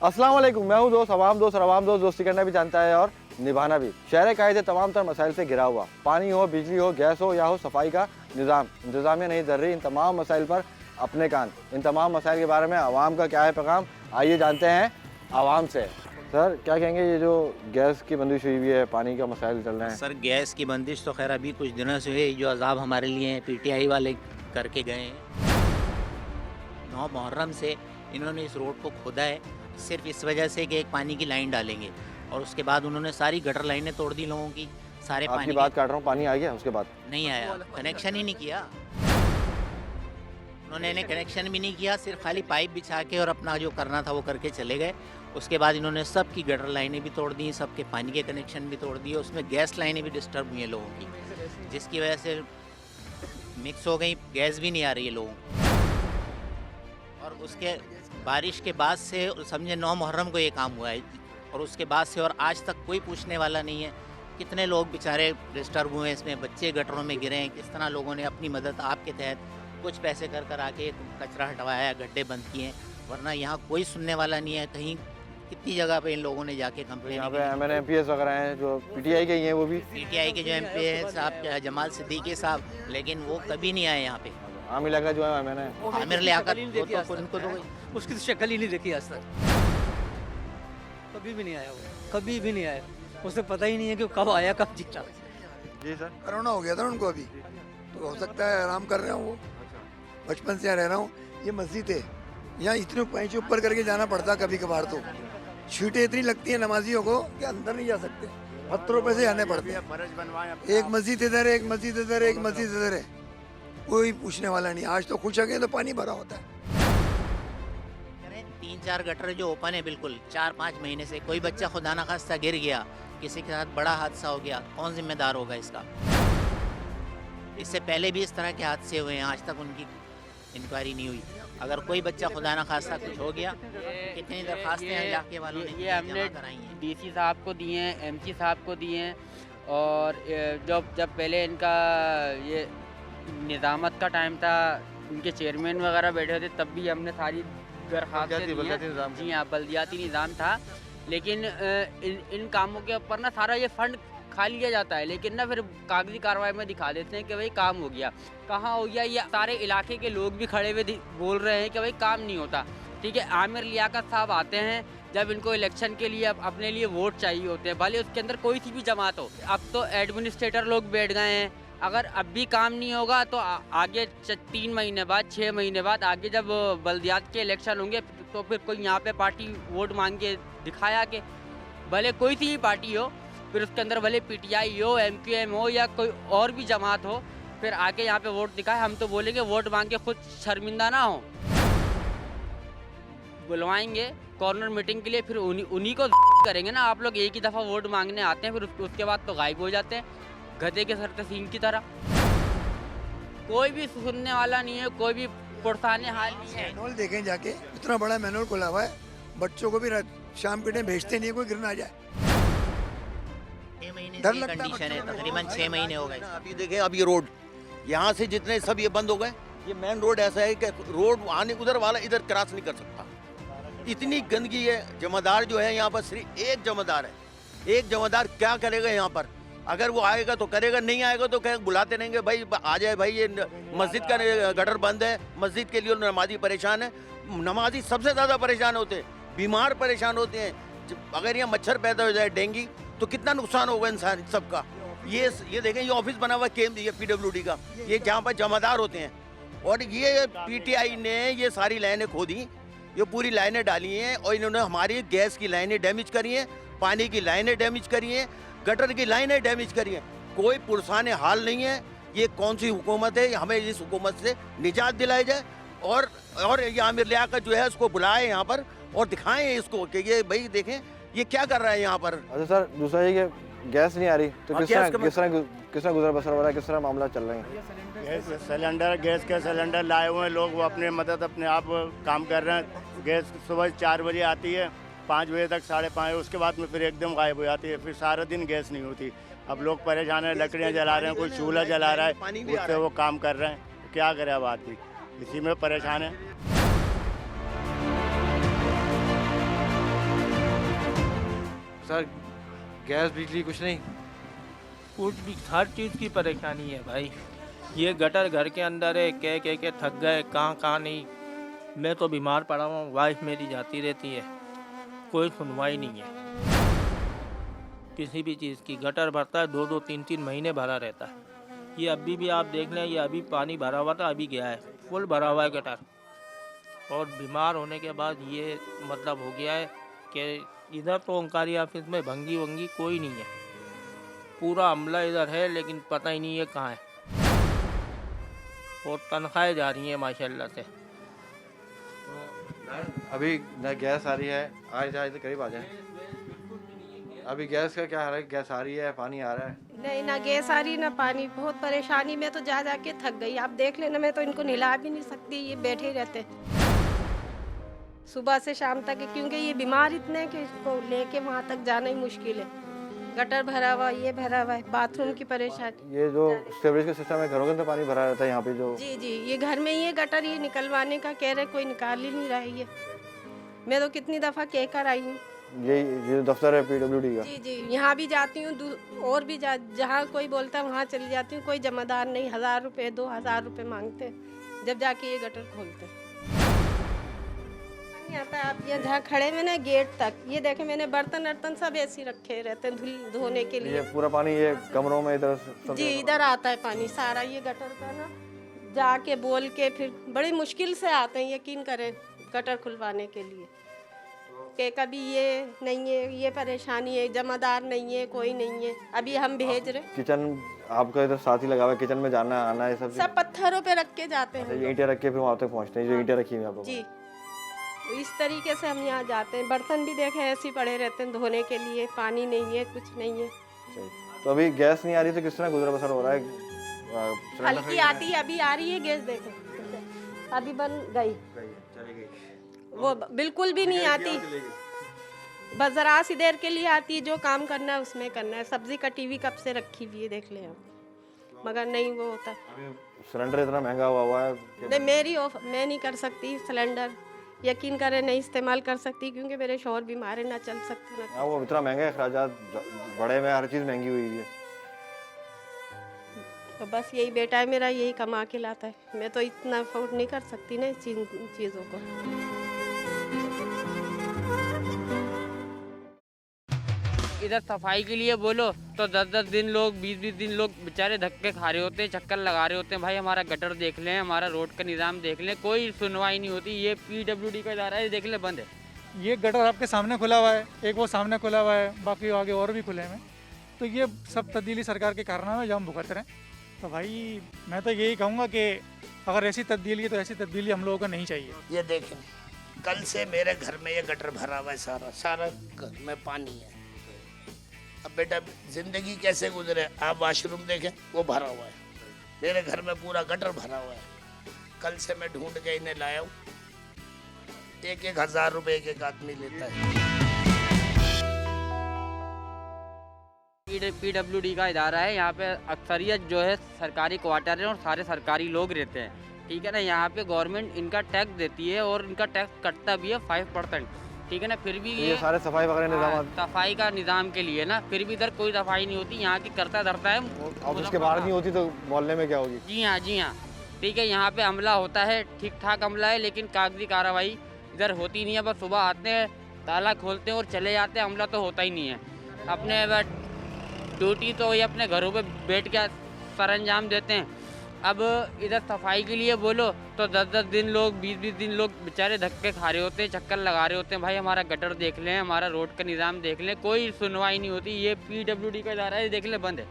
अस्सलाम वालेकुम, मैं हूं दोस्त, अवाम दोस्त और अवाम दोस्त दोस्ती करना भी जानता है और निभाना भी। शहर कायदे तमाम तर मसाइल से घिरा हुआ, पानी हो, बिजली हो, गैस हो या हो सफाई का निज़ाम, इंतज़ामिया नहीं दर रही। इन तमाम मसाइल पर अपने कान। इन तमाम मसाइल के बारे में आवाम का क्या है पैगाम, आइए जानते हैं आवाम से। सर क्या कहेंगे, ये जो गैस की बंदिश हुई हुई है, पानी का मसाइल चल रहे हैं? सर गैस की बंदिश तो खैर अभी कुछ दिनों से हुई, जो अजाब हमारे लिए पीटीआई वाले करके गए हैं। 9 मुहर्रम से इन्होंने इस रोड को खोदा है सिर्फ इस वजह से कि एक पानी की लाइन डालेंगे, और उसके बाद उन्होंने सारी गटर लाइनें तोड़ दी लोगों की। सारे आपकी पानी बात काट रहा हूँ, पानी आ गया उसके बाद? नहीं आया, कनेक्शन ही नहीं किया उन्होंने, इन्हें कनेक्शन भी नहीं किया, सिर्फ खाली पाइप बिछा के और अपना जो करना था वो करके चले गए। उसके बाद इन्होंने सबकी गटर लाइनें भी तोड़ दी, सबके पानी के कनेक्शन भी तोड़ दिए, उसमें गैस लाइनें भी डिस्टर्ब हुई हैं लोगों की, जिसकी वजह से मिक्स हो गई, गैस भी नहीं आ रही है लोगों को। और उसके बारिश के बाद से समझे 9 मुहर्रम को ये काम हुआ है, और उसके बाद से और आज तक कोई पूछने वाला नहीं है। कितने लोग बेचारे डिस्टर्ब हुए हैं, इसमें बच्चे गटरों में गिरे हैं, किस तरह लोगों ने अपनी मदद आपके तहत कुछ पैसे कर कर आके कचरा हटवाया, गड्ढे बंद किए, वरना यहाँ कोई सुनने वाला नहीं है। कहीं कितनी जगह पे इन लोगों ने जाके कंप्लेन, यहाँ पे MN MPS वगैरह हैं जो पीटीआई के ही हैं, वो भी पीटीआई के जो MP है साहब जमाल सिद्दीकी साहब, लेकिन वो कभी नहीं आए यहाँ पे। आमिर लगा जो है मैंने आमिर लियाकत उनको तो उसकी शक्ल ही नहीं देखी आज तक, कभी भी नहीं आया वो, कभी भी नहीं आया। उसे पता ही नहीं है कि कब आया कब जीता। जी सर। कोरोना हो गया था उनको अभी, तो हो सकता है आराम कर रहे हो वो। बचपन से यहाँ रह रहा हूँ, ये मस्जिद है, यहाँ इतने पैंचे ऊपर करके जाना पड़ता कभी कभार, तो छीटें इतनी लगती है नमाजियों को कि अंदर नहीं जा सकते, पत्थरों पे से आने पड़ते हैं। एक मस्जिद इधर है, एक मस्जिद इधर है, एक मस्जिद इधर है, कोई पूछने वाला नहीं। आज तो खुश हो गए तो पानी भरा होता है। 3-4 गटर जो ओपन है बिल्कुल 4-5 महीने से, कोई बच्चा खुदा ना खास्ता गिर गया, किसी के साथ बड़ा हादसा हो गया, कौन जिम्मेदार होगा इसका? इससे पहले भी इस तरह के हादसे हुए हैं, आज तक उनकी इंक्वायरी नहीं हुई। अगर कोई बच्चा खुदा ना खास्ता कुछ हो गया, कितनी दरखास्तें हैं इलाके वालों ने ये हमने जमा कराई हैं। DC साहब को दिए हैं, MC साहब को दिए हैं, और जब पहले इनका ये निज़ामत का टाइम था, इनके चेयरमैन वगैरह बैठे थे, तब भी हमने सारी दरखास्तें दी हैं। जी हाँ, बल्दियाती निज़ाम था, लेकिन इन कामों के ऊपर ना सारा ये फंड खा लिया जाता है, लेकिन ना फिर कागजी कार्रवाई में दिखा देते हैं कि भाई काम हो गया। कहाँ हो गया, ये सारे इलाके के लोग भी खड़े हुए बोल रहे हैं कि भाई काम नहीं होता। ठीक है, आमिर लियाकत साहब आते हैं जब इनको इलेक्शन के लिए अपने लिए वोट चाहिए होते हैं, भले उसके अंदर कोई सी भी जमात हो। अब तो एडमिनिस्ट्रेटर लोग बैठ गए हैं, अगर अब भी काम नहीं होगा तो आगे 3 महीने बाद, 6 महीने बाद, आगे जब बल्दियात के इलेक्शन होंगे तो फिर कोई यहाँ पे पार्टी वोट मांग के दिखाया कि भले कोई सी भी पार्टी हो, फिर उसके अंदर भले PTI हो, MQM हो या कोई और भी जमात हो, फिर आके यहाँ पे वोट दिखाए। हम तो बोलेंगे वोट मांग के खुद शर्मिंदा ना हो, बुलवाएंगे कॉर्नर मीटिंग के लिए, फिर उन्हीं को करेंगे ना। आप लोग एक ही दफ़ा वोट मांगने आते हैं, फिर उसके बाद तो गायब हो जाते हैं गधे के सर तसीम की तरह। कोई भी सुनने वाला नहीं है, कोई भी पुरसाने हाल नहीं है। मैनुअल देखें जाके, इतना बड़ा मैनुअल खुला हुआ है, बच्चों को भी शाम के टाइम भेजते नहीं है, कोई गिर ना जाए। 6 महीने डर की लगता है कंडीशन है, बच्चों को। तकरीबन 6 महीने हो गए। अभी देखें, अब ये रोड यहाँ से जितने सब ये बंद हो गए, ये मेन रोड ऐसा है कि रोड आने उधर वाला इधर क्रॉस नहीं कर सकता, इतनी गंदगी है। जमादार जो है यहाँ पर सिर्फ एक जमादार है, एक जमादार क्या करेगा यहाँ पर? अगर वो आएगा तो करेगा, नहीं आएगा तो कह बुलाते रहेंगे, भाई आ जाए भाई, ये मस्जिद का गटर बंद है, मस्जिद के लिए नमाजी परेशान है। नमाजी सबसे ज़्यादा परेशान होते हैं, बीमार परेशान होते हैं। अगर यहाँ मच्छर पैदा हो जाए, डेंगू, तो कितना नुकसान होगा इंसान सबका। ये देखें, ये ऑफिस बना हुआ केम ये PWD का, ये जहाँ पर जमादार होते हैं, और ये PTI ने ये सारी लाइनें खोदी, ये पूरी लाइनें डाली हैं, और इन्होंने हमारी गैस की लाइनें डैमेज करी हैं, पानी की लाइनें डैमेज करी हैं, गटर की लाइनें डैमेज करी हैं। कोई पुरसाने हाल नहीं है। ये कौन सी हुकूमत है? हमें इस हुकूमत से निजात दिलाई जाए, और ये आमिर लियाकत जो है उसको बुलाए यहाँ पर और दिखाएं इसको कि ये भाई देखें ये क्या कर रहा है यहाँ पर। अच्छा सर, दूसरा ये कि गैस नहीं आ रही तो किस तरह गुजर बसर हो रहा है, किस तरह मामला चल रहे हैं? गैस के सिलेंडर लाए हुए हैं लोग, वो अपने मदद अपने आप काम कर रहे हैं। गैस सुबह 4 बजे आती है, 5 बजे तक, 5:30, उसके बाद में फिर एकदम गायब हो जाती है, फिर सारा दिन गैस नहीं होती। अब लोग परेशान हैं, लकड़ियाँ जला रहे हैं, कोई चूल्हा जला रहा है, उससे वो काम कर रहे हैं। क्या करे अब आदमी, इसी में परेशान है। सर गैस बिजली कुछ नहीं? कुछ भी, हर चीज़ की परेशानी है भाई। ये गटर घर के अंदर है, कह के थक गए, कहाँ नहीं। मैं तो बीमार पड़ा हूँ, वाइफ मेरी जाती रहती है, कोई सुनवाई नहीं है किसी भी चीज़ की। गटर भरता है 2-2, 3-3 महीने भरा रहता है। ये अभी भी आप देख लें, ये अभी पानी भरा हुआ था, अभी गया है, फुल भरा हुआ है गटर। और बीमार होने के बाद ये मतलब हो गया है कि इधर तो ओंकारी ऑफिस में भंगी वंगी कोई नहीं है, पूरा अमला इधर है, लेकिन पता ही नहीं है कहाँ है। और तनख्वाहें जा रही हैं माशाल्लाह से। अभी न गैस आ रही है, आ जाए तो करीब आ जाए। अभी गैस का क्या हाल है? गैस आ रही है, पानी आ रहा है? नहीं, ना गैस आ रही ना पानी। बहुत परेशानी में तो जा के थक गई। आप देख लेना, मैं तो इनको नहला भी नहीं सकती, ये बैठे ही रहते सुबह से शाम तक, क्योंकि ये बीमार इतने हैं कि इसको लेके वहाँ तक जाना ही मुश्किल है। गटर भरा हुआ, ये भरा हुआ है, बाथरूम की परेशानी। ये जो सीवरेज का सिस्टम है, घरों के अंदर पानी भरा रहता है यहाँ पे जो? जी जी, ये घर में ही है गटर, ये निकलवाने का कह रहे, कोई निकाल ही नहीं रहा है। ये मैं तो कितनी दफ़ा कह कर आई हूँ। ये दफ्तर है PWD का? जी जी, यहाँ भी जाती हूँ, और भी जहाँ कोई बोलता है वहाँ चली जाती हूँ। कोई जमादार नहीं, 1000 रुपये 2000 रुपये मांगते हैं, जब जाके ये गटर खोलते हैं। नहीं आता। आप ये जहाँ खड़े में ना गेट तक, ये देखे मैंने बर्तन वर्तन सब ऐसे रखे रहते हैं धोने के लिए। ये पूरा पानी ये कमरों में इधर जी, इधर आता है पानी सारा। ये गटर का ना जाके बोल के फिर बड़ी मुश्किल से आते हैं, यकीन करें, गटर खुलवाने के लिए। कि कभी ये नहीं है, ये परेशानी है, जमादार नहीं है, कोई नहीं है। अभी हम भेज रहे। किचन आपका इधर साथ ही लगा हुआ है, किचन में जाना आना है सब पत्थरों पे रख के जाते हैं। ये ईंटें रख के फिर वहाँ तक पहुँचते हैं, जो ईंटें रखी हुई हैं आप? जी, इस तरीके से हम यहाँ जाते हैं। बर्तन भी देखे ऐसे ही पड़े रहते हैं धोने के लिए, पानी नहीं है, कुछ नहीं है। तो अभी गैस नहीं आ रही तो किस तरह गुजर बसर हो रहा है? हल्की आती है, अभी आ रही है गैस, देखो अभी बन गई, वो बिल्कुल भी नहीं आती। बस जरा सी देर के लिए आती है, जो काम करना है उसमें करना है। सब्जी कटी हुई कब से रखी हुई है, देख ले आप, मगर नहीं वो होता। सिलेंडर इतना महंगा हुआ है। नहीं, मैं नहीं कर सकती सिलेंडर, यकीन करें नहीं इस्तेमाल कर सकती, क्योंकि मेरे शौहर बीमार है, ना चल सकते ना। वो इतना महंगा है, अखराजात बड़े में हर चीज़ महंगी हुई है। तो बस यही बेटा है मेरा, यही कमा के लाता है। मैं तो इतना अफोर्ड नहीं कर सकती ना इस चीज़ों को। इधर सफाई के लिए बोलो तो 10-10 दिन लोग, 20-20 दिन लोग बेचारे धक्के खा रहे होते हैं, चक्कर लगा रहे होते हैं। भाई हमारा गटर देख लें, हमारा रोड का निज़ाम देख लें, कोई सुनवाई नहीं होती। ये PWD का इदारा है, देख लें, बंद है। ये गटर आपके सामने खुला हुआ है, एक वो सामने खुला हुआ है, बाकी आगे और भी खुले हैं। तो ये सब तब्दीली सरकार के कारनामे जो हम भुगत रहे हैं। तो भाई मैं तो यही कहूँगा कि अगर ऐसी तब्दीली है तो ऐसी तब्दीली हम लोगों को नहीं चाहिए। ये देखें, कल से मेरे घर में ये गटर भरा हुआ है, सारा घर में पानी है। अब बेटा जिंदगी कैसे गुजरे? आप वॉशरूम देखें, वो भरा हुआ है। मेरे घर में पूरा गटर भरा हुआ है। कल से मैं ढूंढ के इन्हें लाया हूँ। 1-1 हज़ार रुपए एक आदमी लेता है। PWD का इदारा है, यहाँ पे अक्सरियत जो है सरकारी क्वार्टर है और सारे सरकारी लोग रहते हैं, ठीक है ना। यहाँ पे गवर्नमेंट इनका टैक्स देती है और इनका टैक्स कटता भी है 5%, ठीक है ना। फिर भी ये सारे सफाई वगैरह निजाम, सफाई का निज़ाम के लिए ना, फिर भी इधर कोई सफाई नहीं होती। यहाँ की करता धरता है, ऑफिस के बाहर नहीं होती तो मोहल्ले में क्या होगी? जी हाँ, जी हाँ, ठीक है। यहाँ पे हमला होता है, ठीक ठाक हमला है, लेकिन कागजी कार्रवाई इधर होती नहीं है। बस सुबह आते हैं, ताला खोलते हैं और चले जाते हैं, हमला तो होता ही नहीं है। अपने ड्यूटी तो ये अपने घरों पे बैठ के सरंजाम देते हैं। अब इधर सफाई के लिए बोलो तो 10-10 दिन लोग, 20-20 दिन लोग बेचारे धक्के खा रहे होते हैं, चक्कर लगा रहे होते हैं। भाई हमारा गटर देख लें, हमारा रोड का निज़ाम देख लें, कोई सुनवाई नहीं होती। ये PWD का इदारा है, देख लें, बंद है।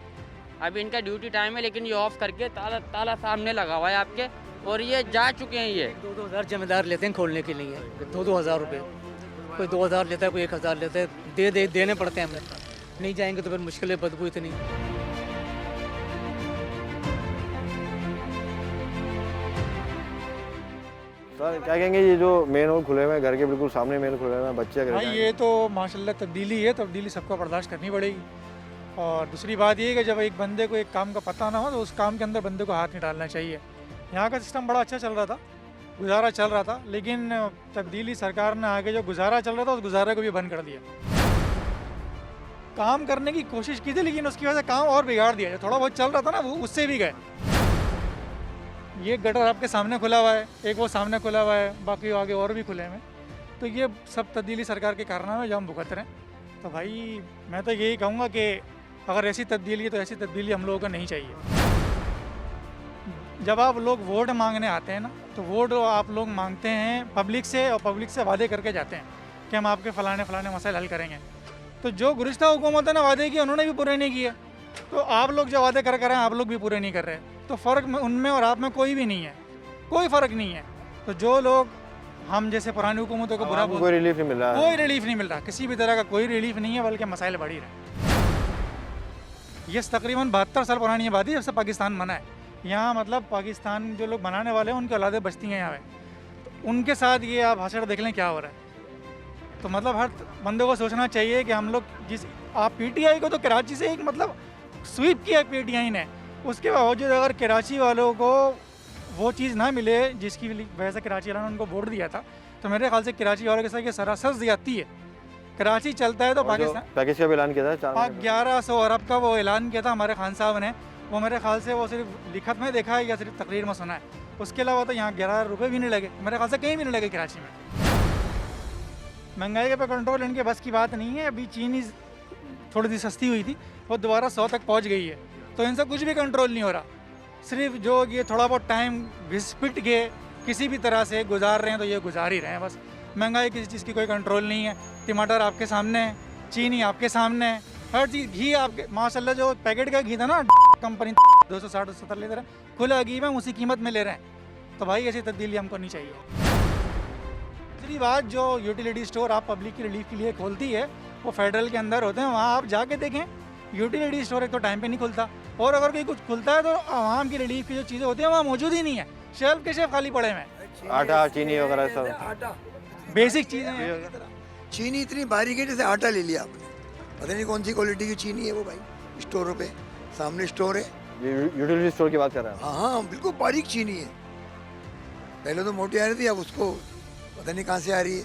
अभी इनका ड्यूटी टाइम है, लेकिन ये ऑफ करके ताला सामने लगा हुआ है आपके, और ये जा चुके हैं। ये 2-2 हज़ार जिम्मेदार लेते हैं खोलने के लिए, 2-2 हज़ार रुपये। कोई 2000 लेता है, कोई 1000 लेता है, देने पड़ते हैं हमें। नहीं जाएंगे तो फिर मुश्किल है, बदबू इतनी। सर क्या कहेंगे, ये जो मेन रोड खुले हुए हैं, घर के बिल्कुल सामने मेन खुले हुए हैं, बच्चे भाई ये तो माशाल्लाह तब्दीली है, तब्दीली सबको बर्दाश्त करनी पड़ेगी। और दूसरी बात ये है कि जब एक बंदे को एक काम का पता ना हो तो उस काम के अंदर बंदे को हाथ नहीं डालना चाहिए। यहाँ का सिस्टम बड़ा अच्छा चल रहा था, गुजारा चल रहा था, लेकिन तब्दीली सरकार ने आगे जो गुजारा चल रहा था उस गुजारे को भी बंद कर दिया। काम करने की कोशिश की थी, लेकिन उसकी वजह से काम और बिगाड़ दिया। जो थोड़ा बहुत चल रहा था ना, वो उससे भी गए। ये गटर आपके सामने खुला हुआ है, एक वो सामने खुला हुआ है, बाकी आगे और भी खुले हैं। तो ये सब तब्दीली सरकार के कारनामे जो हम भुगत रहे हैं। तो भाई मैं तो यही कहूँगा कि अगर ऐसी तब्दीली है तो ऐसी तब्दीली हम लोगों को नहीं चाहिए। जब आप लोग वोट मांगने आते हैं ना, तो वोट आप लोग मांगते हैं पब्लिक से, और पब्लिक से वादे करके जाते हैं कि हम आपके फ़लाने मसाइल हल करेंगे। तो जो गुज़िश्ता हुकूमतों ने वादे किए उन्होंने भी पूरे नहीं किए, तो आप लोग जो वादे कर रहे हैं आप लोग भी पूरे नहीं कर रहे। तो फ़र्क उनमें और आप में कोई भी नहीं है, कोई फ़र्क नहीं है। तो जो लोग हम जैसे पुरानी हुकूमतों को बुरा कोई रिलीफ नहीं मिल रहा, कोई रिलीफ नहीं मिल रहा, किसी भी तरह का कोई रिलीफ नहीं है, बल्कि मसाइल बढ़ ही रहे। ये तकरीबन 72 साल पुरानी ये बात है जब से पाकिस्तान बना है। यहाँ मतलब पाकिस्तान जो लोग बनाने वाले हैं उनकी औलादें बचती हैं यहाँ पे, तो उनके साथ ये आप हशर देख लें क्या हो रहा है। तो मतलब हर बंदे को सोचना चाहिए कि हम लोग जिस आप पीटीआई को तो कराची से एक मतलब स्वीप किया पीटीआई ने, उसके बावजूद अगर कराची वालों को वो चीज़ ना मिले जिसकी वजह से कराची वालों ने उनको वोट दिया था, तो मेरे ख्याल से कराची वालों के साथ ये सरासर ज़्यादती है। कराची चलता है तो पाकिस्तान पैकेज का भी ऐलान किया था 1100 अरब का वो ऐलान किया था हमारे खान साहब ने। वो मेरे ख्याल से वो सिर्फ लिखत में देखा है या सिर्फ तकरीर में सुना है, उसके अलावा तो यहाँ 11 रुपये भी नहीं लगे, मेरे ख्याल से कहीं भी नहीं लगे कराची में। महंगाई पे कंट्रोल इनके बस की बात नहीं है। अभी चीनी थोड़ी सी सस्ती हुई थी, वो दोबारा 100 तक पहुँच गई है, तो इनसे कुछ भी कंट्रोल नहीं हो रहा। सिर्फ जो ये थोड़ा बहुत टाइम घिसपिट के किसी भी तरह से गुजार रहे हैं, तो ये गुजार ही रहे हैं बस। महंगाई किसी चीज़ की कोई कंट्रोल नहीं है। टमाटर आपके सामने है, चीनी आपके सामने है, हर चीज़। घी आपके माशाल्लाह जो पैकेट का घी था ना, कंपनी 260-270 ले रहे हैं, खुला घी में उसी कीमत में ले रहे हैं। तो भाई ऐसी तब्दीली हमको नहीं चाहिए। दूसरी बात, जो यूटिलिटी स्टोर आप पब्लिक की रिलीफ के लिए खोलती है वो फेडरल के अंदर होते हैं, वहाँ आप जाके देखें। यूटिलिटी स्टोर एक तो टाइम पे नहीं खुलता, और अगर कोई कुछ खुलता है तो आवाम की रिलीफ की जो चीज़ें होती हैं वहाँ मौजूद ही नहीं है, शेल्फ के शेल्फ खाली पड़े हैं। आटा चीनी वगैरह सब बेसिक चीज़ें हैं। चीनी इतनी बारीक है जैसे आटा ले लिया आपने, पता नहीं कौन सी क्वालिटी की चीनी है वो भाई। स्टोरों पे सामने स्टोर है, यूटिलिटी स्टोर की बात कर रहे हैं। हाँ बिल्कुल बारीक चीनी है। पहले तो मोटी आ रही थी, अब उसको पता नहीं कहाँ से आ रही है।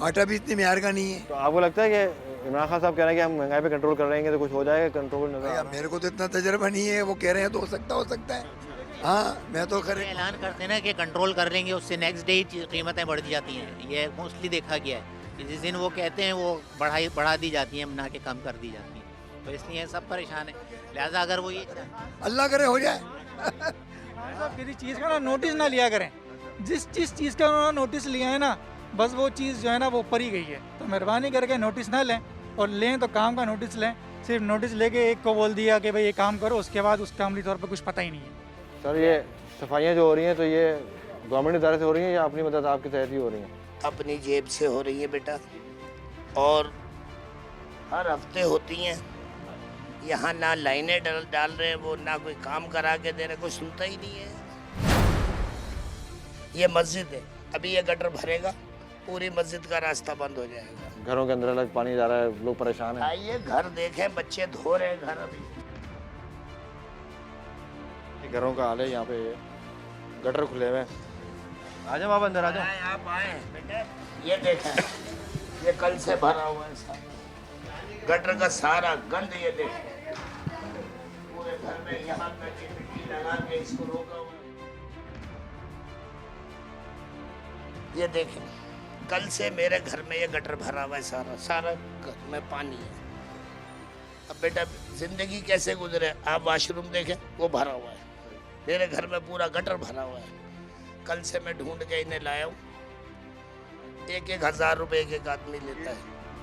आटा भी इतने म्यार का नहीं है। तो आपको लगता है कि इमरान खान साहब कह रहे हैं कि हम महंगाई पे कंट्रोल कर रहे हैं तो कुछ हो जाएगा कंट्रोल? मेरे को तो इतना तजर्बा नहीं है, वो कह रहे हैं तो हो सकता है। हाँ मैं तो ऐलान करते हैं ना कि कंट्रोल कर लेंगे, उससे नेक्स्ट डे कीमतें बढ़ जाती हैं। ये मोस्टली देखा गया है कि जिस दिन वो कहते हैं वो बढ़ा दी जाती हैं, ना के कम कर दी जाती हैं। तो इसलिए सब परेशान है। लिहाजा अगर वो ये अल्लाह करे हो जाए। किसी चीज़ का ना नोटिस ना लिया करें। जिस चीज़ का उन्होंने नोटिस लिया है ना, बस वो चीज़ जो है ना वो ऊपर ही गई है। तो मेहरबानी करके नोटिस ना लें, और लें तो काम का नोटिस लें। सिर्फ नोटिस लेके एक को बोल दिया कि भाई ये काम करो, उसके बाद उसका अमली तौर पर कुछ पता ही नहीं है। सर ये सफाइयाँ जो हो रही हैं तो ये गवर्नमेंट इदारे से हो रही हैं या अपनी मदद आपके तहत ही हो रही हैं? अपनी जेब से हो रही है बेटा, और हर हफ्ते होती हैं। यहाँ ना लाइनें डाल रहे हैं वो, ना कोई काम करा के दे रहे, कोई सुनता ही नहीं है। ये मस्जिद है, अभी ये गटर भरेगा, पूरी मस्जिद का रास्ता बंद हो जाएगा। घरों के अंदर अलग पानी जा रहा है, लोग परेशान हैं। आइए घर देखें, बच्चे धो रहे हैं घर। अभी घरों का हाल है यहाँ पे, गटर खुले हुए हैं। आ जाओ आप अंदर, आ जाओ। आप आए बेटे, ये देखें, ये कल से भरा हुआ है सारा गटर का सारा गंद। ये देखें पूरे घर में, यहाँ तक मिट्टी लगा के इसको रोका हुआ। ये देखें, कल से मेरे घर में ये गटर भरा हुआ है, सारा घर में पानी है। अब बेटा जिंदगी कैसे गुजरे? आप वाशरूम देखें, वो भरा हुआ है। मेरे घर में पूरा गटर भरा हुआ है। कल से मैं ढूंढ के इन्हें लाया हूँ। 1,000 रुपये एक आदमी लेता है।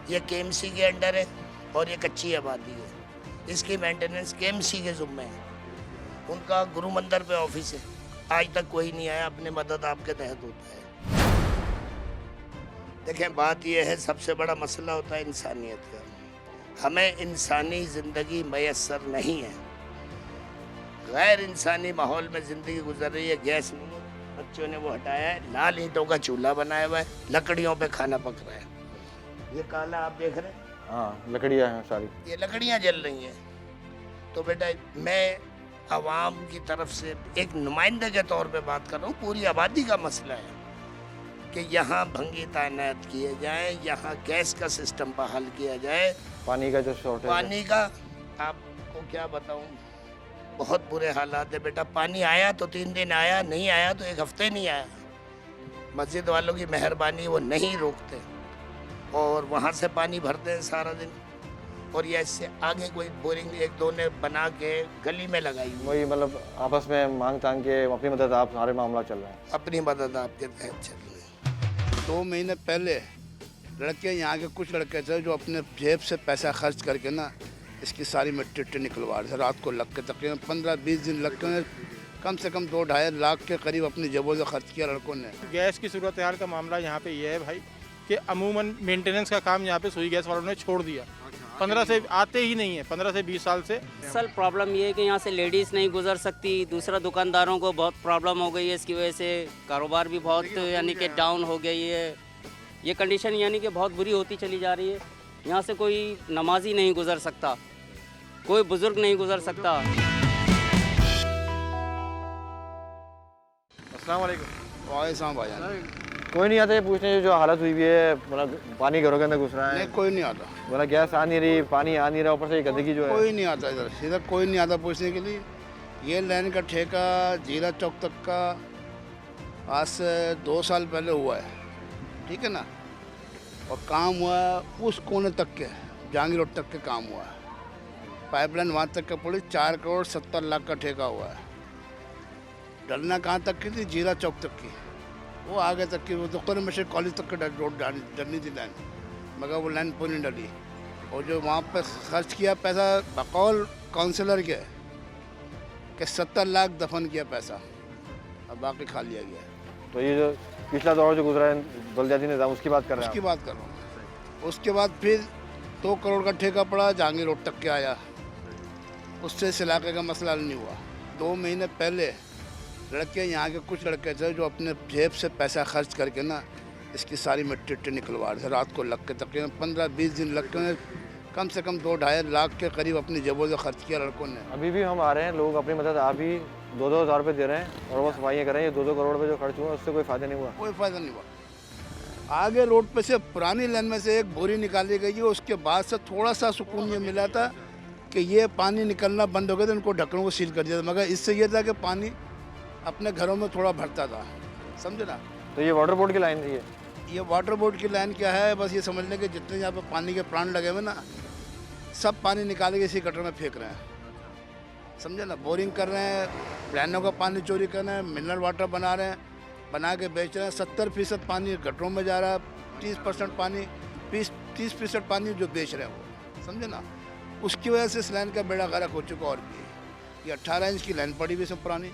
ये केएमसी के अंडर है और ये कच्ची आबादी है। इसकी मेंटेनेंस केएमसी के ज़िम्मे है। उनका गुरु मंदिर पे ऑफिस है, आज तक कोई नहीं आया। अपनी मदद आपके तहत होता है। देखें बात यह है, सबसे बड़ा मसला होता है इंसानियत का। हमें इंसानी ज़िंदगी मैसर नहीं है, गैर इंसानी माहौल में ज़िंदगी गुजर रही है। गैस नहीं है, बच्चों ने वो हटाया है, लाल ईंटों का चूल्हा बनाया हुआ है, लकड़ियों पे खाना पक रहा है। ये काला आप देख रहे हैं, हाँ लकड़ियाँ हैं सारी, ये लकड़ियाँ जल रही हैं। तो बेटा मैं आवाम की तरफ से एक नुमाइंदे के तौर पे बात कर रहा हूँ। पूरी आबादी का मसला है कि यहाँ भंगी तैनात किए जाए, यहाँ गैस का सिस्टम बहाल किया जाए। पानी का जो शॉर्टेज पानी का आपको क्या बताऊँ, बहुत बुरे हालात है बेटा। पानी आया तो 3 दिन आया, नहीं आया तो 1 हफ्ते नहीं आया। मस्जिद वालों की मेहरबानी, वो नहीं रोकते और वहाँ से पानी भरते हैं सारा दिन। और ये इससे आगे कोई बोरिंग 1-2 ने बना के गली में लगाई हुई। वही मतलब आपस में मांग तांग के अपनी मदद आप सारे मामला चल रहा है। अपनी मदद आपके तहत चल रही है। 2 महीने पहले लड़के, यहाँ के कुछ लड़के थे जो अपने जेब से पैसा खर्च करके ना इसकी सारी मिट्टी उट्टी निकलवा रहे थे। रात को लग के तकरीबन 15-20 दिन लग के कम से कम 2-2.5 लाख के करीब अपनी जेबों से खर्च किया लड़कों ने। गैस की सूरत हाल का मामला यहाँ पे ये है भाई कि अमूमन मेंटेनेंस का काम यहाँ पे सुई गैस वालों ने छोड़ दिया। 15 से आते ही नहीं है, 15 से 20 साल से। असल प्रॉब्लम ये है कि यहाँ से लेडीज़ नहीं गुजर सकती। दूसरा, दुकानदारों को बहुत प्रॉब्लम हो गई है, इसकी वजह से कारोबार भी बहुत यानी कि डाउन हो गई है। ये कंडीशन यानी कि बहुत बुरी होती चली जा रही है। यहाँ से कोई नमाजी नहीं गुजर सकता, कोई बुजुर्ग नहीं गुजर सकता। अस्सलाम वालेकुम। वालेकुम भाईजान। कोई नहीं आता ये पूछने जो हालत हुई भी है, मतलब पानी घरों के अंदर घुस रहा है। नहीं, कोई नहीं आता। मतलब गैस आ नहीं रही, पानी आ नहीं रहा, ऊपर से ये गंदगी जो है। कोई नहीं आता इधर कोई नहीं आता पूछने के लिए। ये लाइन का ठेका जीरा चौक तक का आज से 2 साल पहले हुआ है, ठीक है ना। और काम हुआ उस कोने तक के, जहांगीर रोड तक के काम हुआ है। पाइपलाइन वहाँ तक का पड़ी 4 करोड़ 70 लाख का ठेका हुआ है। डलना कहाँ तक की थी? जीरा चौक तक की, वो आगे तक की, वो तो मशर कॉलेज तक का रोड डलनी थी लाइन, मगर वो लाइन पूरी डली। और जो वहाँ पर खर्च किया पैसा बकौल काउंसलर के कि 70 लाख दफन किया पैसा, अब बाकी खा लिया गया। तो ये जो पिछला दौर जो गुजरा है बलदियाती निज़ाम, उसकी बात कर रहे हैं? उसकी बात कर रहा हूँ। उसके बाद फिर 2 करोड़ का ठेका पड़ा, जहांगीर रोड तक के आया, उससे इस इलाके का मसला हल नहीं हुआ। 2 महीने पहले लड़के, यहाँ के कुछ लड़के थे जो अपने जेब से पैसा खर्च करके ना इसकी सारी मिट्टी उट्टी निकलवा रहे थे। रात को लग के तकरीबन 15-20 दिन लग के कम से कम 2-2.5 लाख के करीब अपनी जेबों से खर्च किया लड़कों ने। अभी भी हम आ रहे हैं, लोग अपनी मदद आप ही 2-2 हज़ार रुपये दे रहे हैं और वो सफाइयाँ कर रहे हैं। ये 2-2 करोड़ रुपये जो खर्च हुआ उससे कोई फ़ायदा नहीं हुआ। कोई फ़ायदा नहीं हुआ। आगे रोड पे से पुरानी लाइन में से एक बोरी निकाली गई है, उसके बाद से थोड़ा सा सुकून ये मिला था कि ये पानी निकलना बंद हो गया था, इनको ढक्कनों को सील कर दिया था। मगर इससे ये था कि पानी अपने घरों में थोड़ा भरता था, समझे ना। तो ये वाटर बोर्ड की लाइन थी? ये वाटर बोर्ड की लाइन क्या है, बस ये समझ लें कि जितने यहाँ पे पानी के प्लांट लगे हुए ना, सब पानी निकाल के इसी गटर में फेंक रहे हैं, समझे ना। बोरिंग कर रहे हैं, प्लानों का पानी चोरी कर रहे हैं, मिनरल वाटर बना रहे हैं, बना के बेच रहे हैं। 70% पानी गटरों में जा रहा है, 30% पानी 30% पानी जो बेच रहे हैं वो, समझे ना। उसकी वजह से इस लाइन का बेड़ा गर्क हो चुका। और भी ये 18 इंच की लाइन पड़ी हुई सब पुरानी,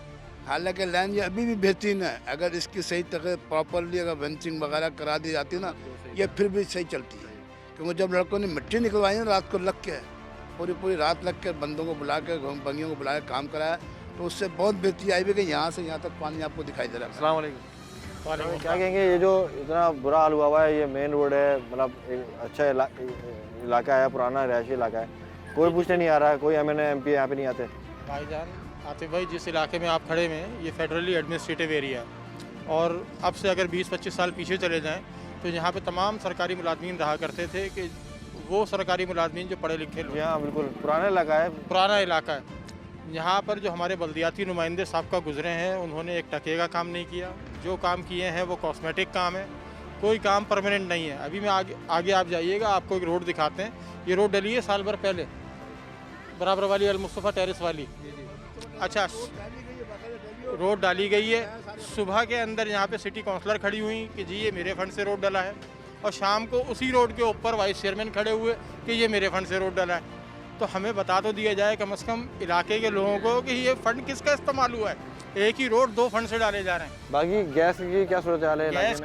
हालांकि लाइन ये अभी भी बेहतरीन है। अगर इसकी सही तरह प्रॉपरली अगर वेंचिंग वगैरह करा दी जाती है ना, ये फिर भी सही चलती है। क्योंकि जब लड़कों ने मिट्टी निकलवाई ना रात को लग के, पूरी रात लग के बंदों को बुला के, बंगियों को बुला के काम कराया, तो उससे बहुत बेहतरी आई भी कि यहाँ से यहाँ तक पानी आपको दिखाई दे रहा है। अस्सलाम वालेकुम। क्या कहेंगे, ये जो इतना बुरा हाल हुआ है, ये मेन रोड है, मतलब एक अच्छा इलाका है, पुराना रिहायशी इलाका है, कोई पूछने नहीं आ रहा है, कोई MNA MP यहाँ पे नहीं आते? भाईजान आतिफ भाई, जिस इलाके में आप खड़े हैं ये फेडरली एडमिनिस्ट्रेटिव एरिया है। और अब से अगर 20-25 साल पीछे चले जाएं तो यहाँ पे तमाम सरकारी मुलाजमीन रहा करते थे, कि वो सरकारी मुलाजमीन जो पढ़े लिखे लोग। यहाँ बिल्कुल पुराना इलाका है, पुराना इलाका है। यहाँ पर जो हमारे बल्दियाती नुमाइंदे साहब गुजरे हैं, उन्होंने एक टके का काम नहीं किया। जो काम किए हैं वो कॉस्मेटिक काम है, कोई काम परमानेंट नहीं है। अभी मैं आगे आप जाइएगा, आपको एक रोड दिखाते हैं। ये रोड डली है साल भर पहले, बराबर वाली अल-मुस्तफ़ा टेरेस वाली। अच्छा, रोड डाली गई है। सुबह के अंदर यहाँ पे सिटी काउंसलर खड़ी हुई कि जी ये मेरे फंड से रोड डला है, और शाम को उसी रोड के ऊपर वाइस चेयरमैन खड़े हुए कि ये मेरे फंड से रोड डला है। तो हमें बता तो दिया जाए कम से कम इलाके के लोगों को कि ये फंड किसका इस्तेमाल हुआ है। एक ही रोड 2 फंड से डाले जा रहे हैं। बाकी गैस की क्या सूरत हाल है? गैस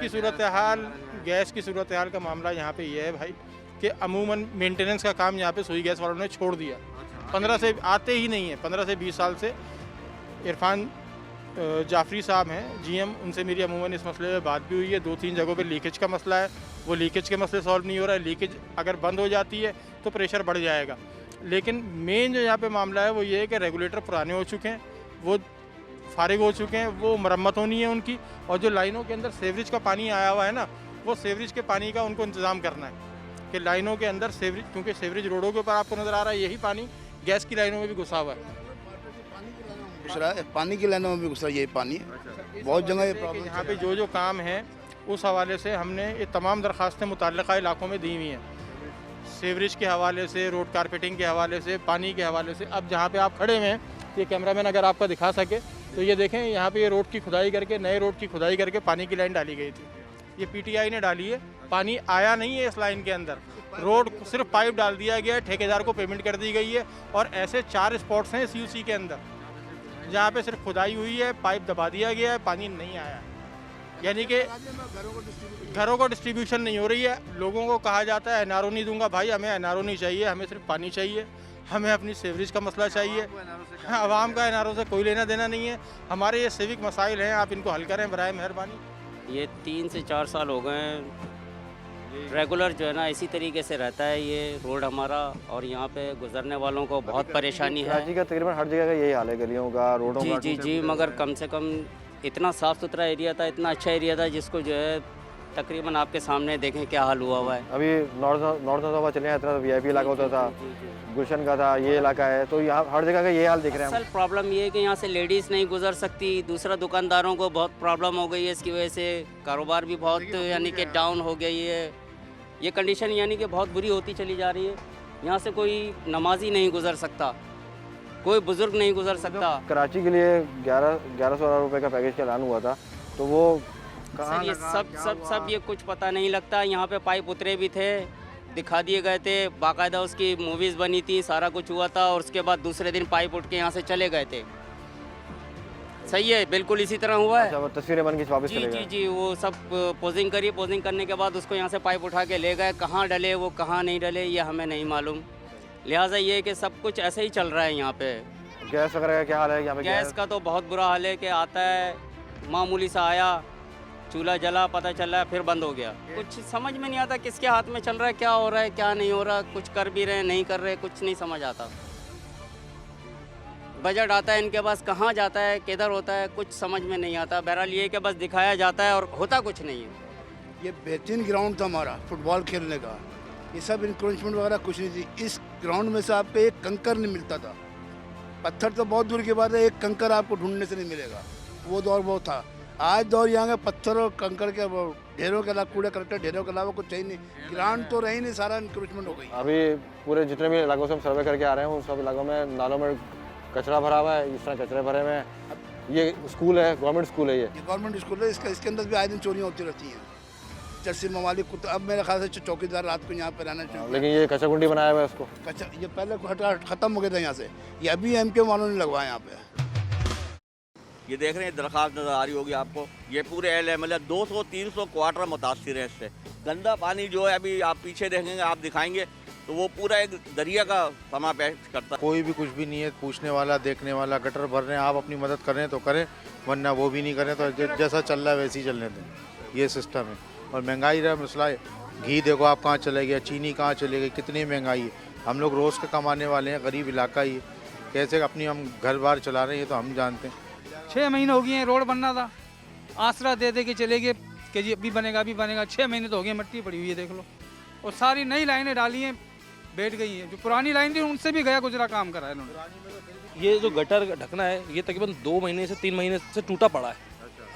की सूरत हाल का मामला यहाँ पे ये है भाई कि अमूमन मेंटेनेंस का काम यहाँ पे सुई गैस वालों ने छोड़ दिया। 15 से आते ही नहीं है, 15 से 20 साल से। इरफान जाफरी साहब हैं GM, उनसे मेरी अमूमन इस मसले में बात भी हुई है। 2-3 जगहों पे लीकेज का मसला है, वो लीकेज के मसले सॉल्व नहीं हो रहा है। लीकेज अगर बंद हो जाती है तो प्रेशर बढ़ जाएगा। लेकिन मेन जो यहाँ पे मामला है वो ये है कि रेगुलेटर पुराने हो चुके हैं, वो फारिग हो चुके हैं, वो मरम्मत होनी है उनकी। और जो लाइनों के अंदर सीवरेज का पानी आया हुआ है ना, वो सीवरेज के पानी का उनको इंतज़ाम करना है कि लाइनों के अंदर सीवरेज, क्योंकि सीवरेज रोडों के ऊपर आपको नज़र आ रहा है, यही पानी गैस की लाइनों में भी घुसा हुआ है। घुस रहा है, पानी की लाइनों में भी घुस रहा है यही पानी। बहुत जगह ये प्रॉब्लम यहाँ पे जो काम है उस हवाले से हमने ये तमाम दरखास्तें मुतल्लिक़ा इलाकों में दी हुई हैं, सीवरेज के हवाले से, रोड कारपेटिंग के हवाले से, पानी के हवाले से। अब जहाँ पे आप खड़े हुए हैं, ये कैमरामैन अगर आपका दिखा सके तो ये देखें, यहाँ पे ये रोड की खुदाई करके, नए रोड की खुदाई करके पानी की लाइन डाली गई थी। ये पीटीआई ने डाली है, पानी आया नहीं है इस लाइन के अंदर, रोड सिर्फ पाइप डाल दिया गया है, ठेकेदार को पेमेंट कर दी गई है। और ऐसे 4 स्पॉट्स हैं CUC के अंदर जहाँ पे सिर्फ खुदाई हुई है, पाइप दबा दिया गया है, पानी नहीं आया है। यानी कि घरों को डिस्ट्रीब्यूशन नहीं हो रही है। लोगों को कहा जाता है NRO नहीं दूंगा, भाई हमें NRO नहीं चाहिए, हमें सिर्फ पानी चाहिए, हमें अपनी सीवरेज का मसला चाहिए। आवाम का NRO से कोई लेना देना नहीं है। हमारे ये सिविक मसाइल हैं, आप इनको हल करें बराए मेहरबानी। ये 3 से 4 साल हो गए हैं रेगुलर जो है ना इसी तरीके से रहता है ये रोड हमारा, और यहाँ पे गुजरने वालों को बहुत परेशानी है। कराची का तकरीबन हर जगह का यही हाल है, गलियों का, रोडों का। जी, मगर कम से कम इतना साफ़ सुथरा एरिया था, इतना अच्छा एरिया था, जिसको जो है तकरीबन आपके सामने देखें क्या हाल हुआ हुआ है। अभी नॉर्थ सभा चले हैं, इतना VIP इलाका होता था, गुलशन का था, ये इलाका है, तो यहाँ हर जगह का ये हाल दिख रहे हैं। असल प्रॉब्लम ये है कि यहाँ से लेडीज़ नहीं गुजर सकती, दूसरा दुकानदारों को बहुत प्रॉब्लम हो गई है, इसकी वजह से कारोबार भी बहुत यानी कि डाउन हो गई है। ये कंडीशन यानी कि बहुत बुरी होती चली जा रही है। यहाँ से कोई नमाजी नहीं गुजर सकता, कोई बुजुर्ग नहीं गुजर सकता। कराची के लिए 1100 रुपये का पैकेज का ऐलान हुआ था, तो वो सर ये सब ये कुछ पता नहीं लगता। यहाँ पे पाइप उतरे भी थे, दिखा दिए गए थे, बाकायदा उसकी मूवीज़ बनी थी, सारा कुछ हुआ था, और उसके बाद दूसरे दिन पाइप उठ के यहाँ से चले गए थे। सही है, बिल्कुल इसी तरह हुआ है। अच्छा, वो तस्वीरें बन के वापस चले गए। जी, वो सब पोजिंग करी, पोजिंग करने के बाद उसको यहाँ से पाइप उठा के ले गए। कहाँ डले वो, कहाँ नहीं डले, ये हमें नहीं मालूम। लिहाजा ये है कि सब कुछ ऐसे ही चल रहा है यहाँ पे। गैस वगैरह का क्या हाल है यहाँ पे? गैस का तो बहुत बुरा हाल है कि आता है, मामूली सा आया, चूल्हा जला, पता चल रहा है फिर बंद हो गया। कुछ समझ में नहीं आता किसके हाथ में चल रहा है, क्या हो रहा है, क्या नहीं हो रहा। कुछ कर भी रहे हैं, नहीं कर रहे, कुछ नहीं समझ आता। बजट आता है इनके पास, कहाँ जाता है, किधर होता है, कुछ समझ में नहीं आता। बहरहाल ये कि बस दिखाया जाता है और होता कुछ नहीं है। ये बेहतरीन ग्राउंड था हमारा फुटबॉल खेलने का, ये सब इंक्रोचमेंट वगैरह कुछ नहीं थी। इस ग्राउंड में से आपको एक कंकर नहीं मिलता था, पत्थर तो बहुत दूर की बात है, एक कंकर आपको ढूंढने से नहीं मिलेगा। वो दौर वो था। आज दौर यहाँ के पत्थर और कंकर के ढेरों के अलावा, कूड़े करकट ढेरों के अलावा कुछ चाहिए नहीं। ग्राउंड तो रही नहीं, सारा इंक्रोचमेंट हो गई। अभी पूरे जितने भी इलाकों से हम सर्वे करके आ रहे हैं, उन सब इलाकों में नालों में कचरा भरा हुआ है, इस तरह कचरे भरे हुए हैं। ये स्कूल है, गवर्नमेंट स्कूल है, ये गवर्नमेंट स्कूल है। इसके अंदर भी आए दिन चोरियाँ होती रहती हैं। चर्सी ममालिक कुत्ता, अब मेरे ख्याल से चौकीदार रात को यहाँ पे रहना चाहिए। लेकिन ये कचरा कुंडी बनाया हुआ है इसको। कचरा ये पहले खत्म हो गया था यहाँ से, ये अभी MK वालों ने लगवाया यहाँ पे। ये देख रहे हैं दरखास्त नजर आ रही होगी आपको, ये पूरे LML 200-300 क्वार्टर मुतासिर है इससे। गंदा पानी जो है, अभी आप पीछे देखेंगे, आप दिखाएंगे तो वो पूरा एक दरिया का समा पेश करता है। कोई भी कुछ भी नहीं है पूछने वाला, देखने वाला। गटर भर रहे हैं, आप अपनी मदद करें तो करें, वरना वो भी नहीं करें तो जैसा चल रहा है वैसे ही चलने दें। ये सिस्टम है। और महंगाई का मसला है, घी देखो आप कहाँ चले गया, चीनी कहाँ चले गई, कितनी महंगाई है। हम लोग रोज़ के कमाने वाले हैं, गरीब इलाका ही, कैसे अपनी हम घर बार चला रहे हैं ये तो हम जानते हैं। 6 महीने हो गए हैं, रोड बनना था, आसरा दे दे के चले गए कि जी अभी बनेगा अभी बनेगा। 6 महीने तो हो गए, मिट्टी पड़ी हुई है देख लो। और सारी नई लाइनें डाली हैं, बैठ गई हैं। जो पुरानी लाइन थी उनसे भी गया गुजरा काम करा है इन्होंने। ये जो गटर ढकना है ये तकरीबन 2 महीने से 3 महीने से टूटा पड़ा है।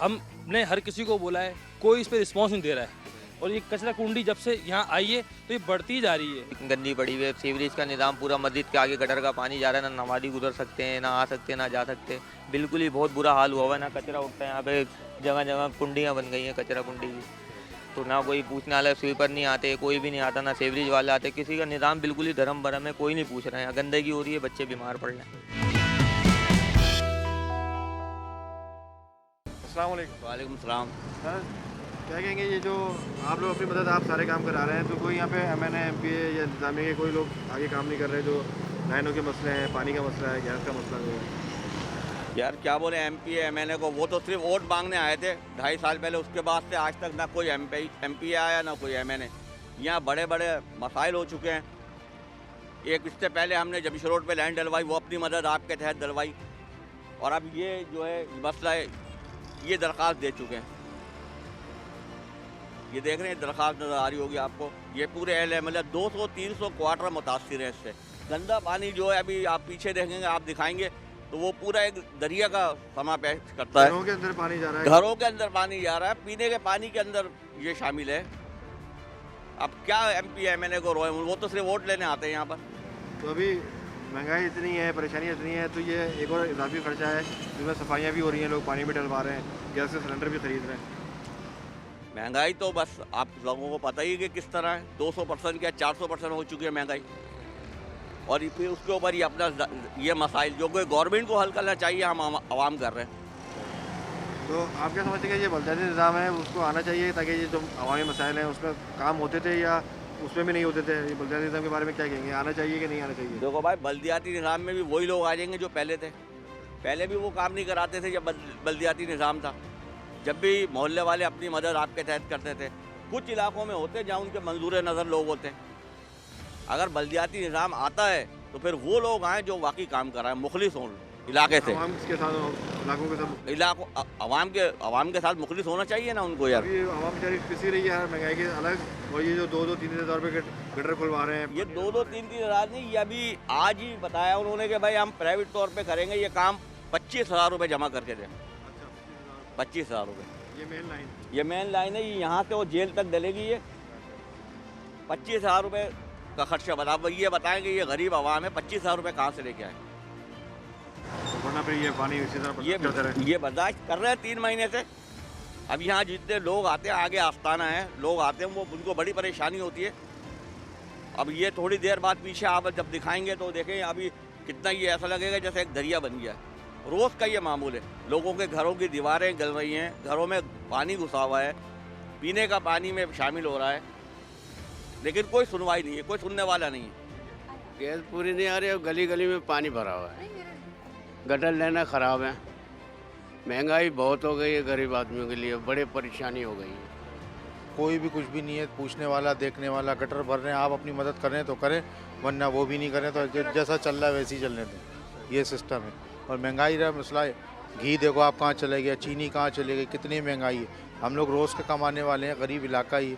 हमने हर किसी को बोला है, कोई इस पर रिस्पॉन्स नहीं दे रहा है। और ये कचरा कुंडी जब से यहाँ आई है तो ये बढ़ती जा रही है। गंदी पड़ी हुई है, सीवरेज का निज़ाम पूरा मस्जिद के आगे गटर का पानी जा रहा है, ना नमाज़ी गुजर सकते हैं, ना आ सकते हैं, ना जा सकते। बिल्कुल ही बहुत बुरा हाल हुआ है। ना कचरा उठता है, यहाँ पे जगह जगह कुंडियाँ बन गई हैं, कचरा कुंडी की। तो ना कोई पूछने वाला, स्वीपर नहीं आते, कोई भी नहीं आता, ना सीवरेज वाले आते। किसी का निज़ाम बिल्कुल ही धर्म भरम है, कोई नहीं पूछ रहे हैं। गंदगी हो रही है, बच्चे बीमार पड़ रहे हैं। अस्सलाम वालेकुम। वालेकुम सलाम। सर क्या कहेंगे, ये जो आप लोग अपनी मदद, आप सारे काम करा रहे हैं, तो कोई यहाँ पे MNA MPA या इंतजामिया के कोई लोग आगे काम नहीं कर रहे, जो लाइनों के मसले हैं, पानी का मसला है, गैस का मसला है? यार क्या बोले MPA MNA को, वो तो सिर्फ वोट मांगने आए थे 2.5 साल पहले। उसके बाद से आज तक ना कोई MPA आया, ना कोई MNA। यहाँ बड़े बड़े मसाइल हो चुके हैं। एक इससे पहले हमने जबीश रोड पे लैंड डलवाई, वो अपनी मदद आपके तहत डलवाई। और अब ये जो है मसला है, ये दरख्वास्त दे चुके हैं। ये देख रहे हैं दरख्वास्त नज़र आ रही होगी आपको। ये पूरे एल मतलब 200-300 क्वार्टर मुतासिर है इससे। गंदा पानी जो है अभी आप पीछे देखेंगे, आप दिखाएंगे तो वो पूरा एक दरिया का समा पेश करता है। घरों के अंदर पानी जा रहा है, घरों के अंदर पानी जा रहा है, पीने के पानी के अंदर ये शामिल है। अब क्या MP MNA को रोए, वो तो सिर्फ वोट लेने आते हैं यहाँ पर। तो अभी महंगाई इतनी है, परेशानी इतनी है, तो ये एक और इजाफी खर्चा है जिसमें सफाइयाँ भी हो रही हैं, लोग पानी भी डलवा रहे हैं, गैस के सिलेंडर भी खरीद रहे हैं। महंगाई तो बस आप लोगों को पता ही है कि किस तरह है, 200% क्या 400% हो चुकी है महंगाई। और फिर उसके ऊपर ये अपना ये मसाइल जो कि गवर्नमेंट को हल करना चाहिए, हम आवाम कर रहे हैं। तो आप क्या समझते हैं कि ये बलदियाती निज़ाम है उसको आना चाहिए ताकि ये जो अवामी मसाइल हैं उसमें काम होते थे या उसमें भी नहीं होते थे? ये बलदियाती निज़ाम के बारे में क्या कहेंगे, आना चाहिए कि नहीं आना चाहिए? देखो भाई, बल्दियाती निज़ाम में भी वही लोग आ जाएंगे जो पहले थे। पहले भी वो काम नहीं कराते थे जब बल्दियाती निज़ाम था। जब भी मोहल्ले वाले अपनी मदद आपके तहत करते थे, कुछ इलाकों में होते जहाँ उनके मंजूर नज़र लोग होते हैं। अगर बल्दियाती निज़ाम आता है तो फिर वो लोग आएँ जो वाकई काम कराएं, मुखलिस हों इलाके से। अवाम के साथ, इलाकों के साथ, इलाकों अवाम के साथ मुखलिस होना चाहिए ना उनको यार। अभी अवाम बेचारी पिसी रही है यार महंगाई के अलग, और ये जो 2-3 हज़ार रुपये के गटर खुलवा रहे हैं। ये 2-3 हज़ार नहीं, ये अभी आज ही बताया उन्होंने कि भाई हम प्राइवेट तौर पे करेंगे ये काम, 25,000 रुपये जमा करके दें। 25,000 रुपये ये मेन लाइन, ये मेन लाइन है, ये यहाँ से वो जेल तक डलेगी। ये 25,000 रुपये का खर्चा ये बताएंगे ये गरीब आवाम है, 25,000 रुपये कहाँ से लेके आए? वरना फिर ये पानी इसी तरह ये बर्दाश्त कर रहे हैं 3 महीने से। अब यहाँ जितने लोग आते हैं, आगे आस्ताना है, लोग आते हैं, वो उनको बड़ी परेशानी होती है। अब ये थोड़ी देर बाद पीछे आप जब दिखाएंगे तो देखें अभी कितना ये ऐसा लगेगा जैसे एक दरिया बन गया है। रोज़ का ये मामूल है, लोगों के घरों की दीवारें गल रही हैं, घरों में पानी घुसा हुआ है, पीने का पानी में शामिल हो रहा है, लेकिन कोई सुनवाई नहीं है, कोई सुनने वाला नहीं है। गैस पूरी नहीं आ रही है, गली गली में पानी भरा हुआ है, गटर लेना ख़राब है, महंगाई बहुत हो गई है, गरीब आदमियों के लिए बड़ी परेशानी हो गई है। कोई भी कुछ भी नहीं है, पूछने वाला देखने वाला। गटर भर रहे हैं, आप अपनी मदद करें तो करें, वरना वो भी नहीं करें तो जैसा चल रहा है वैसे ही चलने दें। ये सिस्टम है। और महंगाई का मसला है, घी देखो आप कहाँ चले गया, चीनी कहाँ चले गई, कितनी महंगाई है। हम लोग रोज़ के कमाने वाले हैं, गरीब इलाका ही,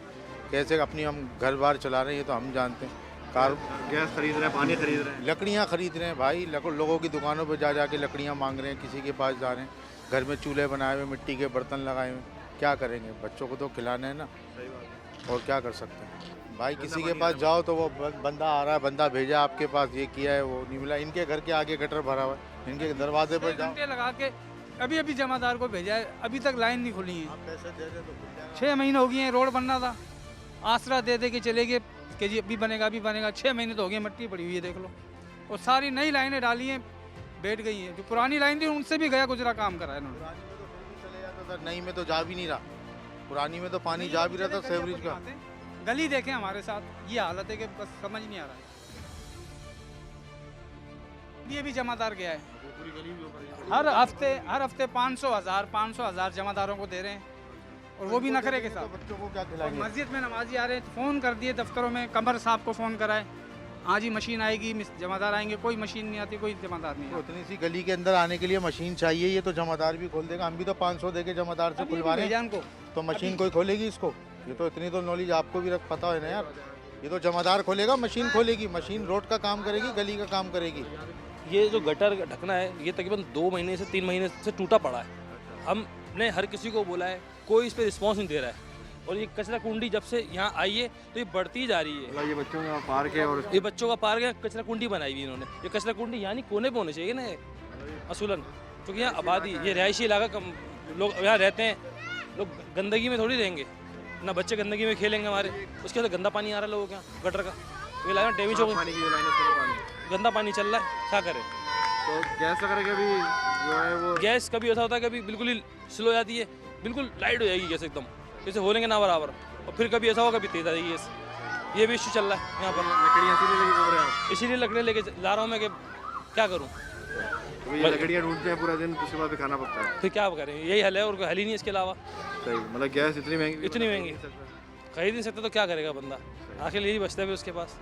कैसे अपनी हम घर बार चला रहे हैं ये तो हम जानते हैं। गैस खरीद रहे हैं, पानी खरीद रहे हैं, लकड़ियाँ खरीद रहे हैं भाई, लोगों की दुकानों पर जा के लकड़ियाँ मांग रहे हैं, किसी के पास जा रहे हैं, घर में चूल्हे बनाए हुए, मिट्टी के बर्तन लगाए हुए, क्या करेंगे? बच्चों को तो खिलाना है ना, और क्या कर सकते हैं भाई? किसी के पास जाओ तो वो बंदा आ रहा है, बंदा भेजा आपके पास, ये किया है, वो नहीं मिला। इनके घर के आगे गटर भरा हुआ है, इनके दरवाजे पर जाओ, घंटे लगा के अभी जमादार को भेजा है, अभी तक लाइन नहीं खुली है। 6 महीने हो गए हैं, रोड बनना था, आसरा दे के चले गए कि जी अभी बनेगा, अभी बनेगा। 6 महीने तो हो गए, मट्टी पड़ी हुई है देख लो। और सारी नई लाइनें डाली हैं, बैठ गई हैं। जो पुरानी लाइन थी उनसे भी गया गुजरा काम करा है इन्होंने। नई में तो जा भी नहीं रहा, पुरानी में तो पानी जा भी रहा था सेवरेज का। गली देखें हमारे साथ, ये हालत है कि बस समझ नहीं आ रहा है। ये भी जमादार गया है, हर हफ्ते 500,000 जमादारों को दे रहे हैं, और वो भी नखरे के साथ। बच्चों को क्या और खिलाएंगे? मस्जिद में नमाजी आ रहे हैं, फ़ोन कर दिए दफ्तरों में, कमर साहब को फ़ोन कराए, हाँ जी मशीन आएगी, जमादार आएंगे, कोई मशीन नहीं आती, कोई जमादार नहीं तो आता। इतनी सी गली के अंदर आने के लिए मशीन चाहिए, ये तो जमादार भी खोल देगा। हम भी तो 500 दे के जमादार से खुलवा रहे हैं, तो मशीन कोई खोलेगी इसको? ये तो इतनी तो नॉलेज आपको भी पता है ना यार। ये तो जमादार खोलेगा, मशीन खोलेगी, मशीन रोड का काम करेगी, गली का काम करेगी। ये जो गटर ढकना है ये तकरीबन 2 महीने से 3 महीने से टूटा पड़ा है। हमने हर किसी को बोला है, कोई इस पर रिस्पॉन्स नहीं दे रहा है। और ये कचरा कुंडी जब से यहाँ आई है तो ये बढ़ती जा रही है। ये बच्चों का पार्क है, और ये बच्चों का पार्क है, कचरा कुंडी बनाई हुई इन्होंने। ये कचरा कुंडी यानी कोने पे होनी चाहिए ना असूलन, क्योंकि यहाँ आबादी, ये रिहायशी इलाका कम लोग यहाँ रहते हैं, लोग गंदगी में थोड़ी रहेंगे ना, बच्चे गंदगी में खेलेंगे हमारे। उसके बाद गंदा पानी आ रहा है लोगों के यहाँ गटर का, ये लाइन डैमेज हो गई, गंदा पानी चल रहा है, क्या करें? तो गैस वगैरह का भी जो है वो, गैस कभी ऐसा होता है कभी बिल्कुल ही स्लो जाती है, बिल्कुल लाइट हो जाएगी गैस एकदम, जैसे हो लेंगे ना बराबर, और फिर कभी ऐसा होगा कभी तेज आ जाएगी गैस। ये भी इशू चल रहा है यहाँ पर। लकड़ियाँ इसीलिए लकड़ियाँ लेके ला रहा हूँ मैं कि क्या करूँ, तो ये लकड़ियाँ ढूंढते हैं पूरा दिन, उसके बाद भी खाना पड़ता है। फिर क्या करें, यही हल है और कोई हल ही नहीं इसके अलावा। सही, मतलब गैस इतनी महंगी खरीद नहीं सकता तो क्या करेगा बंदा, आखिर यही बचता है उसके पास,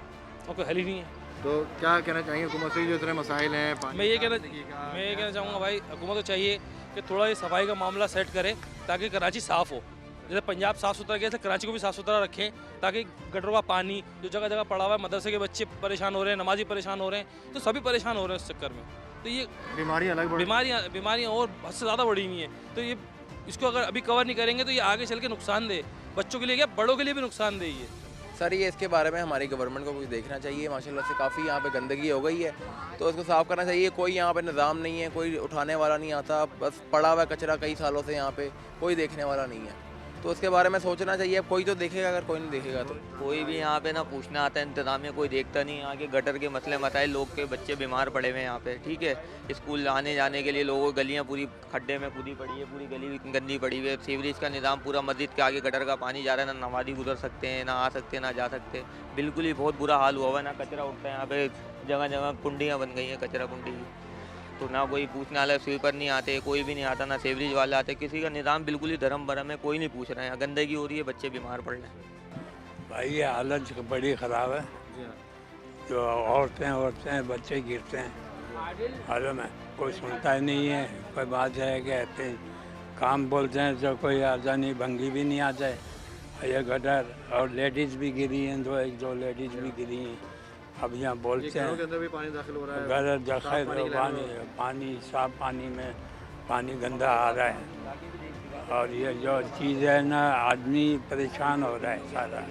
और कोई हल ही नहीं है। तो क्या कहना चाहेंगे हुकूमत से जो इतने मसाइल हैं पानी मैं ये का, कहना जिंदगी का? मैं ये कहना चाहूँगा भाई, हुकूमत को चाहिए कि थोड़ा ये सफाई का मामला सेट करे ताकि कराची साफ़ हो। जैसे पंजाब साफ़ सुथरा किया, जैसे कराची को भी साफ़ सुथरा रखें ताकि गटरों का पानी जो जगह जगह पड़ा हुआ है, मदरसे के बच्चे परेशान हो रहे हैं, नमाजी परेशान हो रहे हैं, तो सभी परेशान हो रहे हैं उस चक्कर में। तो ये बीमारियाँ अलग बीमारियाँ और हद से ज़्यादा बढ़ी हुई हैं। तो ये इसको अगर अभी कवर नहीं करेंगे तो ये आगे चल के नुकसान दे, बच्चों के लिए क्या बड़ों के लिए भी नुकसान दे ये। सर ये इसके बारे में हमारी गवर्नमेंट को कुछ देखना चाहिए। माशाल्लाह से काफ़ी यहाँ पे गंदगी हो गई है, तो इसको साफ़ करना चाहिए। कोई यहाँ पे निज़ाम नहीं है, कोई उठाने वाला नहीं आता, बस पड़ा हुआ है कचरा कई सालों से, यहाँ पे कोई देखने वाला नहीं है। तो इसके बारे में सोचना चाहिए। अब कोई तो देखेगा, अगर कोई नहीं देखेगा तो कोई भी यहाँ पे ना पूछने आता है, इंतजामिया कोई देखता नहीं। यहाँ के गटर के मसले मसाइल, लोग के बच्चे बीमार पड़े हुए हैं यहाँ पे, ठीक है। स्कूल आने जाने के लिए लोगों की गलियाँ पूरी खड्डे में कूदी पड़ी है, पूरी गली गंदी पड़ी हुई है। सीवरेज का निज़ाम पूरा, मस्जिद के आगे गटर का पानी जा रहा है, ना नमाज़ी गुजर सकते हैं, ना आ सकते हैं, ना जा सकते। बिल्कुल ही बहुत बुरा हाल हुआ हुआ है। ना कचरा उठता है यहाँ पे, जगह जगह कुंडियाँ बन गई हैं कचरा कुंडी की। तो ना कोई पूछने वाला, स्वीपर नहीं आते, कोई भी नहीं आता, ना सीवरेज वाला आते, किसी का निज़ाम बिल्कुल ही धर्म भरम है, कोई नहीं पूछ रहा है। यहाँ गंदगी हो रही है, बच्चे बीमार पड़ रहे हैं। भाई ये हालत बड़ी ख़राब है। जो औरतें बच्चे गिरते हैं, मालूम है, कोई सुनता ही नहीं है। कोई बात है कहते हैं, काम बोलते हैं तो कोई आजा नहीं, भंगी भी नहीं आ जाए। ये गटर और लेडीज़ भी गिरी हैं, एक दो लेडीज़ भी गिरी हैं। अब यहाँ बोलते हैं के अंदर भी पानी दाखिल हो रहा है, घर दखल पानी साफ पानी में पानी गंदा आ रहा है। और ये जो चीज़ है ना, आदमी परेशान हो रहा है सारा,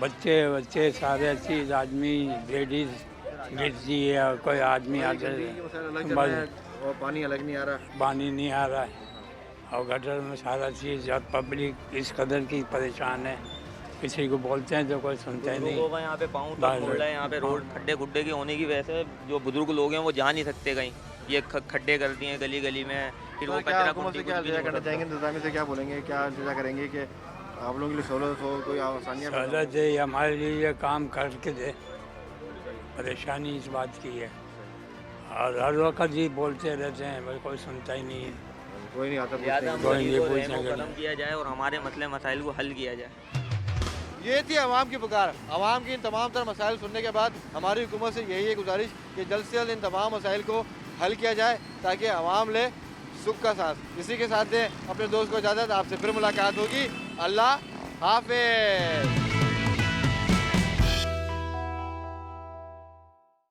बच्चे सारे चीज़, आदमी लेडीज़ गिरती है और कोई आदमी आते और पानी अलग नहीं आ रहा, पानी नहीं आ रहा है। और गटर में सारा चीज़, और पब्लिक इस कदर की परेशान है, किसी को बोलते हैं तो कोई सुनता ही नहीं। लोगों का यहाँ पे पाँव तक फोड़ रहा है। यहाँ पे रोड खड्डे खुड्डे की होने की वजह से जो बुजुर्ग लोग हैं वो जा नहीं सकते कहीं, ये खड्डे कर दिए गली गली में। फिर वो कचरा हुकूमत से क्या इंतजाम करना चाहेंगे, इंतजामी से क्या बोलेंगे, क्या इंतजाम करेंगे कि आप लोगों के लिए सहूलत हो, कोई आसानियाँ सहूलत है हमारे लिए, ये काम करके दे। परेशानी इस बात की है, और हर वक्त ही बोलते रहते हैं, भाई कोई सुनता ही नहीं है, कोई नहीं आता, खत्म किया जाए और हमारे मसले मसाइल को हल किया जाए। ये थी आवाम की पुकार। आवाम की इन तमाम तर मसाइल सुनने के बाद हमारी हुकूमत से यही है गुजारिश कि जल्द से जल्द इन तमाम मसाइल को हल किया जाए ताकि आवाम ले सुख का सांस। इसी के साथ दें अपने दोस्त को इजाज़त, आपसे फिर मुलाकात होगी। अल्लाह हाफिज़।